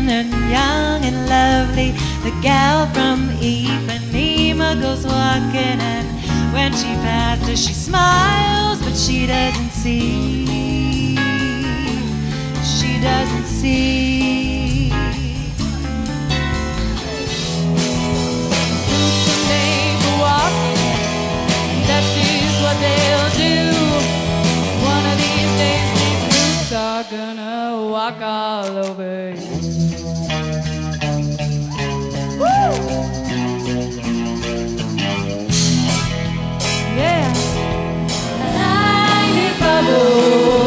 and young and lovely. The gal from Ipanema goes walking, and when she passes, she smiles, but she doesn't see. She doesn't see. Someday go walking, that's just what they'll do. One of these days, these roots are gonna walk all over you. Woo! Yeah.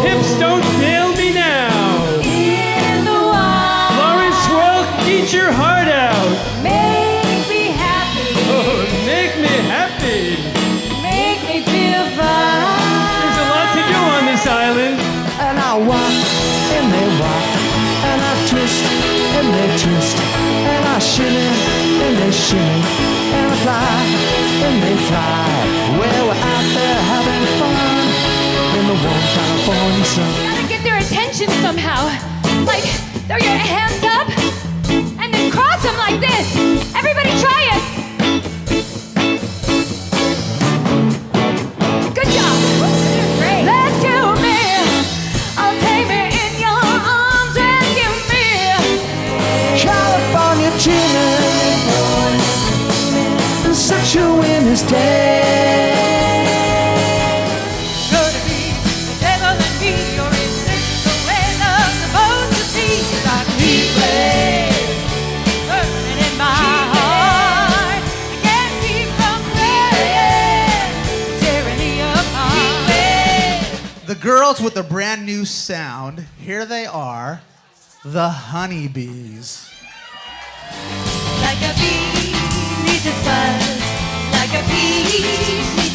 Hips don't fail me now. In the wild. Florence Welk, eat your heart out. Make me happy. Oh, make me happy. Make me feel fine. There's a lot to do on this island. And I walk, and they walk, and I twist, and they twist, and I shimmy, and they shimmy, and I fly, and they fly. Well, we're out there having fun in the warm California sun. You gotta get their attention somehow. Like, throw your hands up, and then cross them like this. Everybody try it. Good job. Great. Rescue me. Oh, take me in your arms. Rescue me. California dreaming, such a winter's day. Gonna be the devil in me, or is this the way love's supposed to be? Got me burning in my heart. I can't keep from praying, tearing me apart. The girls with the brand new sound, here they are, the Honeybees. Like a bee needs its buzz, like a bee